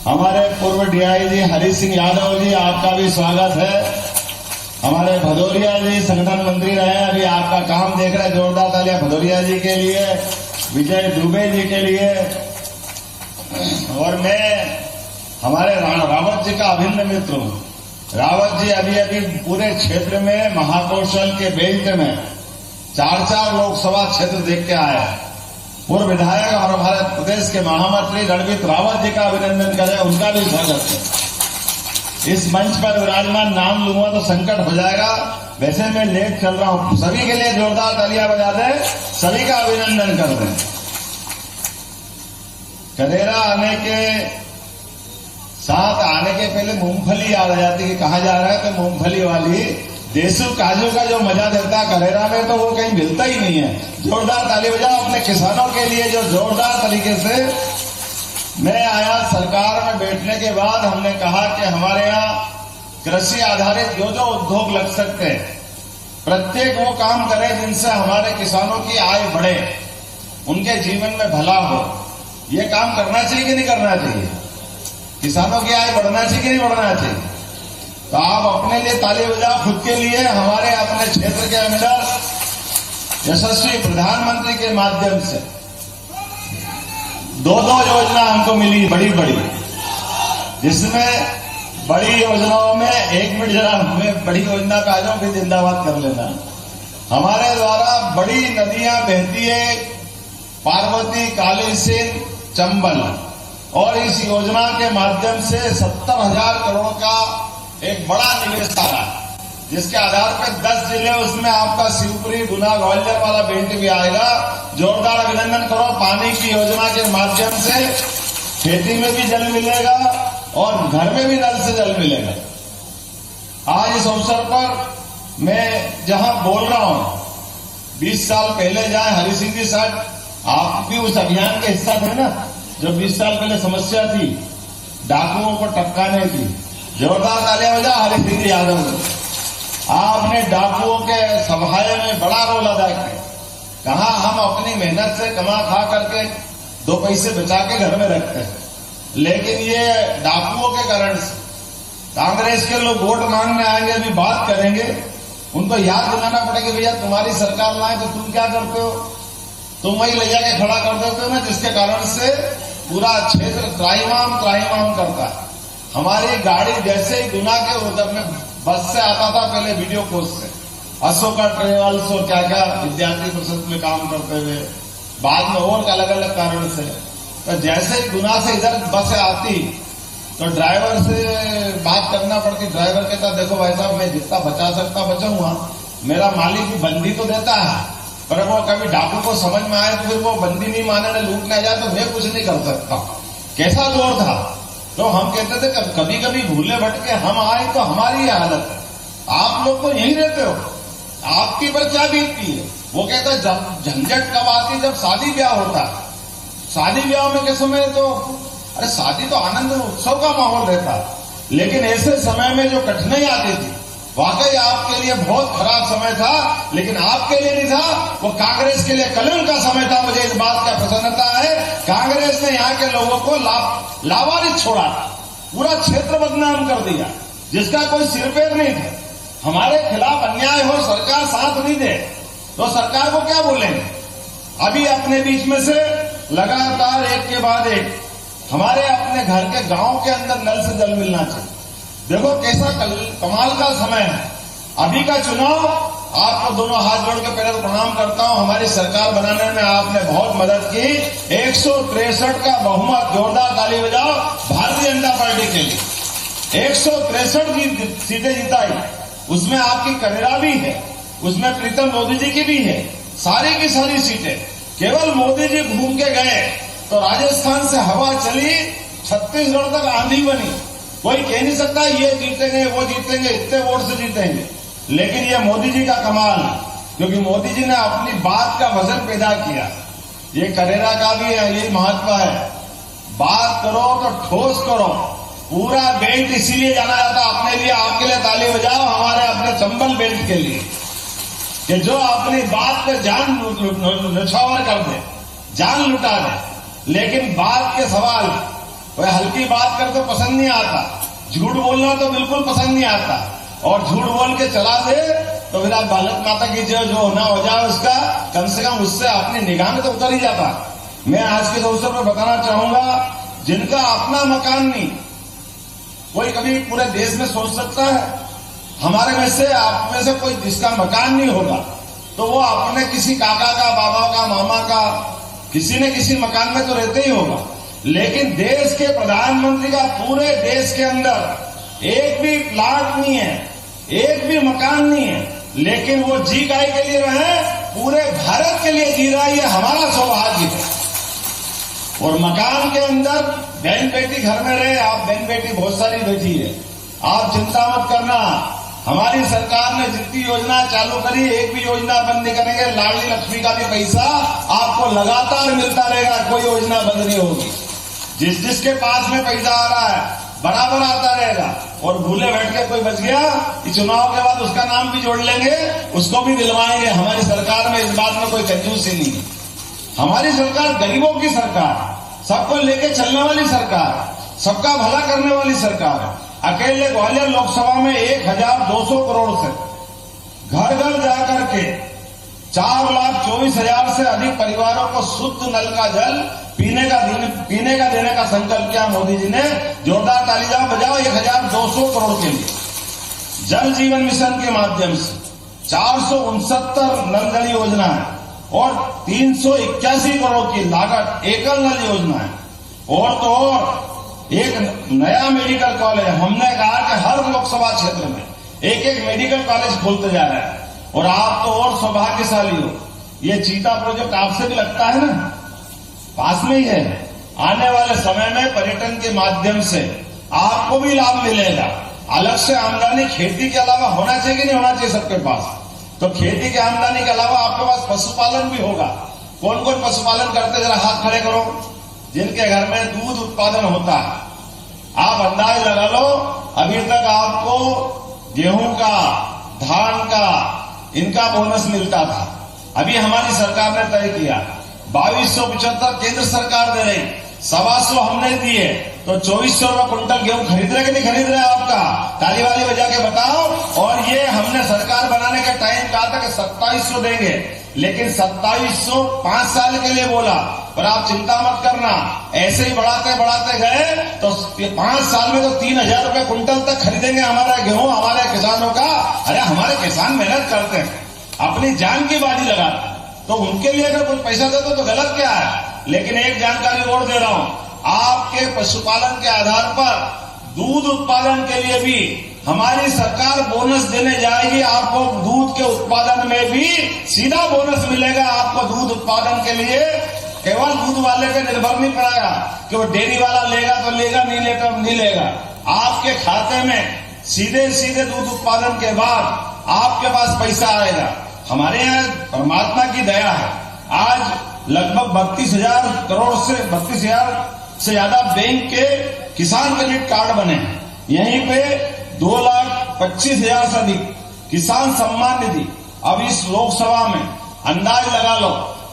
हमारे पूर्व डीआईजी हरीश सिंह यादव जी, आपका भी स्वागत है। हमारे भदौरिया जी संगठन मंत्री रहे, अभी आपका काम देख रहे हैं। जोरदार तालियां भदौरिया जी के लिए, विजय दुबे जी के लिए। और मैं हमारे रावत जी का अभिन्न मित्र हूं। रावत जी अभी अभी पूरे क्षेत्र में महाकौशल के बेल्ट में 4 लोकसभा क्षेत्र देख के आए हैं। पूर्व विधायक और हमारे प्रदेश के महामंत्री रणवीर रावत जी का अभिनंदन करें, उनका भी स्वागत है। इस मंच पर विराजमान नाम लूंगा तो संकट हो जाएगा, वैसे मैं लेट चल रहा हूं। सभी के लिए जोरदार तालियां बजा दें, सभी का अभिनंदन कर दें। करेरा आने के साथ आने के पहले मूंगफली याद आ जाती कि कहा जा रहा है, तो मूंगफली वाली देसू काजू का जो मजा देता है करेरा में, तो वो कहीं मिलता ही नहीं है। जोरदार ताली बजाओ अपने किसानों के लिए जो जोरदार तरीके से। मैं आया सरकार में बैठने के बाद, हमने कहा कि हमारे यहाँ कृषि आधारित जो जो उद्योग लग सकते हैं, प्रत्येक वो काम करें जिनसे हमारे किसानों की आय बढ़े, उनके जीवन में भला हो। ये काम करना चाहिए कि नहीं करना चाहिए? किसानों की आय बढ़ना चाहिए कि नहीं बढ़ना चाहिए? तो आप अपने लिए ताली बजाओ, खुद के लिए। हमारे अपने क्षेत्र के अंदर यशस्वी प्रधानमंत्री के माध्यम से 2 योजना हमको मिली, बड़ी बड़ी, जिसमें बड़ी योजनाओं में 1 मिनट जरा हमें बड़ी योजना पे आ जाओ, फिर जिंदाबाद कर लेना। हमारे द्वारा बड़ी नदियां बहती है, पार्वती, काली सिंध, चंबल, और इस योजना के माध्यम से 70,000 करोड़ का एक बड़ा निवेश आ रहा, जिसके आधार पर 10 जिले, उसमें आपका शिवपुरी, गुना, ग्वालियर वाला बेल्ट भी आएगा। जोरदार अभिनंदन करो। पानी की योजना के माध्यम से खेती में भी जल मिलेगा और घर में भी नल से जल मिलेगा। आज इस अवसर पर मैं जहां बोल रहा हूं, 20 साल पहले जाए हरि सिंह जी साहब, आप भी उस अभियान के हिस्सा थे ना, जो 20 साल पहले समस्या थी डाकुओं को टपकाने की। जोरदार तालियां बजा हरि सिंह यादव ने। आपने डाकुओं के सफाई में बड़ा रोल अदा किया। कहा हम अपनी मेहनत से कमा खा करके 2 पैसे बचा के घर में रखते हैं, लेकिन ये डाकुओं के कारण से कांग्रेस के लोग वोट मांगने आएंगे, अभी बात करेंगे, उनको याद दिलाना पड़ेगा, भैया तुम्हारी सरकार लाए तो तुम क्या करते हो, तुम वही ले जाके खड़ा कर देते हो ना, जिसके कारण से पूरा क्षेत्र त्राहिमाम करता है। हमारी गाड़ी जैसे ही गुना के उधर में बस से आता था, पहले वीडियो कोच से, अशोका ट्रेवल्स और क्या क्या विद्यार्थी परिषद में काम करते हुए, बाद में और अलग अलग कारण से, तो जैसे ही गुना से इधर बस आती तो ड्राइवर से बात करना पड़ती। ड्राइवर कहता देखो भाई साहब, मैं जितना बचा सकता बचाऊंगा, मेरा मालिक भी बंदी तो देता है, पर वो कभी डाकू को समझ में आए तो फिर वो बंदी नहीं माने, लूटने जाए तो मैं कुछ नहीं कर सकता। कैसा दौर था। तो हम कहते थे कभी कभी भूले भटके हम आए तो हमारी यह हालत है, आप लोग तो यहीं रहते हो, आपकी पर क्या बीतती है। वो कहता जब झंझट कब आती, जब शादी ब्याह होता है। शादी ब्याह में के समय तो अरे शादी तो आनंद उत्सव का माहौल रहता, लेकिन ऐसे समय में जो कठिनाई आती थी, वाकई आपके लिए बहुत खराब समय था, लेकिन आपके लिए नहीं था, वो कांग्रेस के लिए कलंक का समय था। मुझे इस बात का प्रसन्नता है, कांग्रेस ने यहाँ के लोगों को लावारिस छोड़ा, पूरा क्षेत्र बदनाम कर दिया, जिसका कोई सिर पैर नहीं था। हमारे खिलाफ अन्याय हो, सरकार साथ नहीं दे तो सरकार को क्या बोलेंगे। अभी अपने बीच में से लगातार एक के बाद एक हमारे अपने घर के गांव के अंदर नल से जल मिलना चाहिए। देखो कैसा कमाल का समय है। अभी का चुनाव, आपको दोनों हाथ जोड़ के पहले तो प्रणाम करता हूं, हमारी सरकार बनाने में आपने बहुत मदद की। 163 का बहुमत, जोरदार ताली बजाओ भारतीय जनता पार्टी के लिए। 163 सीटें जिताई, उसमें आपकी करेरा भी है, उसमें प्रीतम मोदी जी की भी है, सारी की सारी सीटें। केवल मोदी जी घूम के गए तो राजस्थान से हवा चली, छत्तीसगढ़ तक आंधी बनी। कोई कह नहीं सकता ये जीतेंगे वो जीतेंगे, इतने वोट से जीतेंगे, लेकिन ये मोदी जी का कमाल है, क्योंकि मोदी जी ने अपनी बात का वजन पैदा किया। ये करेरा का भी है, यही महत्व है, बात करो तो ठोस करो। पूरा बेल्ट इसीलिए जाना जाता अपने लिए, आपके लिए ताली बजाओ, हमारे अपने चंबल बेल्ट के लिए, कि जो अपनी बात पे जान न्यौछावर कर दे, जान लुटा दे, लेकिन बात के सवाल वह हल्की बात कर तो पसंद नहीं आता, झूठ बोलना तो बिल्कुल पसंद नहीं आता, और झूठ बोल के चला दे तो फिर आप भारत माता की जो होना हो जाए उसका कम से कम उससे अपनी निगाह में तो उतर ही जाता। मैं आज के अवसर पर बताना चाहूंगा, जिनका अपना मकान नहीं, कोई कभी पूरे देश में सोच सकता है? हमारे में से आप में से कोई जिसका मकान नहीं होगा तो वो अपने किसी काका का, बाबा का, मामा का, किसी न किसी मकान में तो रहते ही होगा। लेकिन देश के प्रधानमंत्री का पूरे देश के अंदर एक भी प्लाट नहीं है, एक भी मकान नहीं है, लेकिन वो जी काय के लिए रहे, पूरे भारत के लिए जी रहा है। ये हमारा सौभाग्य है। और मकान के अंदर बहन बेटी घर में रहे, आप बहन बेटी बहुत सारी बैठी है, आप चिंता मत करना। हमारी सरकार ने जितनी योजना चालू करी, एक भी योजना बंद नहीं करेंगे। लाडली लक्ष्मी का भी पैसा आपको लगातार मिलता रहेगा, कोई योजना बंद नहीं होगी। जिसके पास में पैसा आ रहा है बराबर आता रहेगा। और भूले बैठ के कोई बच गया, चुनाव के बाद उसका नाम भी जोड़ लेंगे, उसको भी दिलवाएंगे। हमारी सरकार में इस बात में कोई कंजूसी नहीं है। हमारी सरकार गरीबों की सरकार, सबको लेके चलने वाली सरकार, सबका भला करने वाली सरकार है। अकेले ग्वालियर लोकसभा में 1200 करोड़ से घर घर जाकर के 4,24,000 से अधिक परिवारों को शुद्ध नल का जल पीने का देने का संकल्प किया मोदी जी ने। जोरदार ताली बजाओ 1200 करोड़ के लिए। जल जीवन मिशन के माध्यम से 469 नल जल योजना है और 381 करोड़ की लागत एकल नल योजना है। और तो और एक नया मेडिकल कॉलेज, हमने कहा कि हर लोकसभा क्षेत्र में एक एक मेडिकल कॉलेज खोलते जा रहा है। और आप तो और सौभाग्यशाली हो, ये चीता प्रोजेक्ट आपसे भी लगता है ना, पास में ही है। आने वाले समय में पर्यटन के माध्यम से आपको भी लाभ मिलेगा। अलग से आमदनी खेती के अलावा होना चाहिए कि नहीं होना चाहिए सबके पास? तो खेती की आमदनी के अलावा आपके पास पशुपालन भी होगा। कौन कौन पशुपालन करते, जरा हाथ खड़े करो। जिनके घर में दूध उत्पादन होता है, आप अंदाज लगा लो, अभी तक आपको गेहूं का, धान का, इनका बोनस मिलता था। अभी हमारी सरकार ने तय किया 2275 केंद्र सरकार दे रही, 125 हमने दिए, तो 2400 रुपये कुंटल गेहूं खरीद रहे कि नहीं खरीद रहे? आपका ताली वाली बजा के बताओ। और ये हमने सरकार बनाने के टाइम कहा था कि 2700 देंगे, लेकिन 2700 5 साल के लिए बोला। पर आप चिंता मत करना, ऐसे ही बढ़ाते बढ़ाते गए तो 5 साल में तो 3000 रुपये कुंटल तक खरीदेंगे हमारा गेहूं, हमारे किसानों का। अरे हमारे किसान मेहनत करते हैं, अपनी जान की बाजी लगाते हैं, तो उनके लिए अगर कुछ पैसा दे दो तो गलत क्या है? लेकिन एक जानकारी और दे रहा हूं, आपके पशुपालन के आधार पर दूध उत्पादन के लिए भी हमारी सरकार बोनस देने जाएगी। आपको दूध के उत्पादन में भी सीधा बोनस मिलेगा। आपको दूध उत्पादन के लिए केवल दूध वाले पे निर्भर नहीं पड़ेगा कि वो डेयरी वाला लेगा तो लेगा, नहीं लेगा नहीं लेगा। आपके खाते में सीधे सीधे दूध उत्पादन के बाद आपके पास पैसा आएगा। हमारे यहाँ परमात्मा की दया है, आज लगभग 32,000 करोड़ से 32,000 से ज्यादा बैंक के किसान क्रेडिट कार्ड बने हैं। यहीं पे 2,25,000 से अधिक किसान सम्मान निधि। अब इस लोकसभा में अंदाज लगा लो,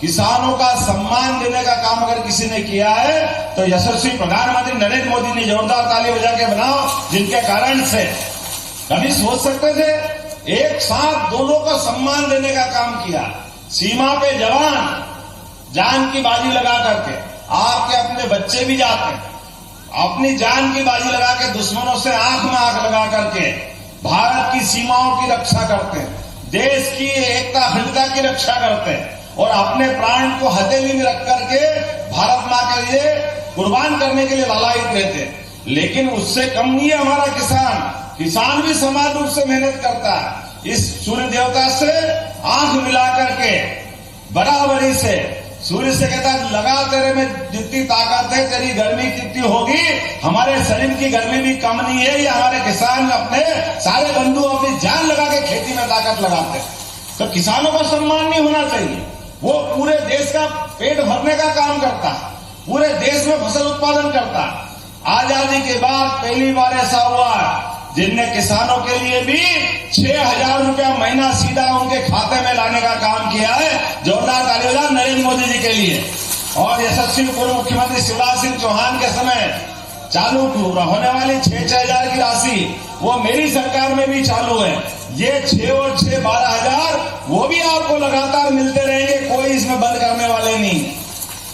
किसानों का सम्मान देने का काम अगर किसी ने किया है तो यशस्वी प्रधानमंत्री नरेंद्र मोदी ने। जोरदार ताली बजा के बनाओ, जिनके कारण से कभी सोच सकते थे एक साथ दोनों को सम्मान देने का काम किया। सीमा पे जवान जान की बाजी लगा करके, आपके अपने बच्चे भी जाते हैं, अपनी जान की बाजी लगा के दुश्मनों से आंख में आंख लगा करके भारत की सीमाओं की रक्षा करते हैं, देश की एकता अखंडता की रक्षा करते हैं और अपने प्राण को हथेली में रख करके भारत मां के लिए कुर्बान करने के लिए लालायित रहते हैं। लेकिन उससे कम नहीं है हमारा किसान। किसान भी समान रूप से मेहनत करता है। इस सूर्य देवता से आंख मिला करके बराबरी से सूर्य से कहता है, लगा तेरे में जितनी ताकत है, तेरी गर्मी कितनी होगी, हमारे शरीर की गर्मी भी कम नहीं है। ये हमारे किसान अपने सारे बंधु अपनी जान लगा के खेती में ताकत लगाते हैं। तो किसानों का सम्मान नहीं होना चाहिए। वो पूरे देश का पेट भरने का काम करता है, पूरे देश में फसल उत्पादन करता है। आजादी के बाद पहली बार ऐसा हुआ जिनने किसानों के लिए भी 6,000 रुपया महीना सीधा उनके खाते में लाने का काम किया है। जोरदार ताली बजाओ नरेंद्र मोदी जी के लिए। और यशस्वी पूर्व मुख्यमंत्री शिवराज सिंह चौहान के समय चालू होने वाली 6,000 की राशि वो मेरी सरकार में भी चालू है। ये 6 और 6 12,000 वो भी आपको लगातार मिलते रहेंगे, कोई इसमें बंद करने वाले नहीं।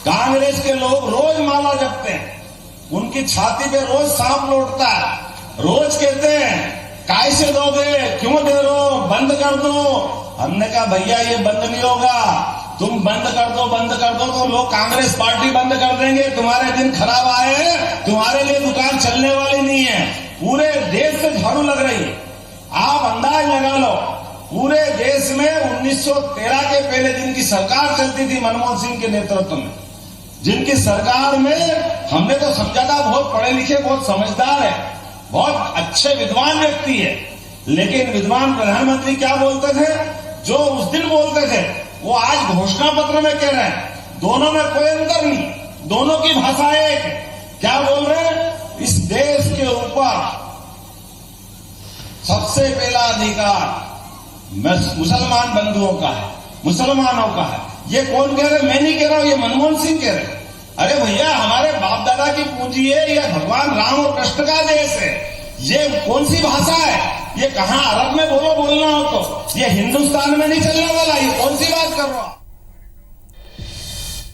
कांग्रेस के लोग रोज माला जपते हैं, उनकी छाती पे रोज सांप लौटता है, रोज कहते हैं कैसे दोगे, क्यों दे रहे हो, बंद कर दो। हमने कहा भैया ये बंद नहीं होगा, तुम बंद कर दो तो लोग कांग्रेस पार्टी बंद कर देंगे। तुम्हारे दिन खराब आए हैं, तुम्हारे लिए दुकान चलने वाली नहीं है। पूरे देश से झाड़ू लग रही है। आप अंदाज लगा लो, पूरे देश में 1913 के पहले जिनकी सरकार चलती थी मनमोहन सिंह के नेतृत्व में, जिनकी सरकार में हमने तो समझा था बहुत पढ़े लिखे, बहुत समझदार है, बहुत अच्छे विद्वान व्यक्ति है, लेकिन विद्वान प्रधानमंत्री क्या बोलते थे, जो उस दिन बोलते थे वो आज घोषणा पत्र में कह रहे हैं। दोनों में कोई अंतर नहीं, दोनों की भाषा एक है। क्या बोल रहे हैं, इस देश के ऊपर सबसे पहला अधिकार मुसलमान बंधुओं का है, मुसलमानों का है। ये कौन कह रहे, मैं नहीं कह रहा हूं, ये मनमोहन सिंह कह रहे। अरे भैया हमारे बाप दादा की पूंजी है, यह भगवान राम और कृष्ण का देश है। ये कौन सी भाषा है, ये कहां अरब में बोलना हो तो, ये हिंदुस्तान में नहीं चलने वाला, ये कौन सी बात कर रहा हूं।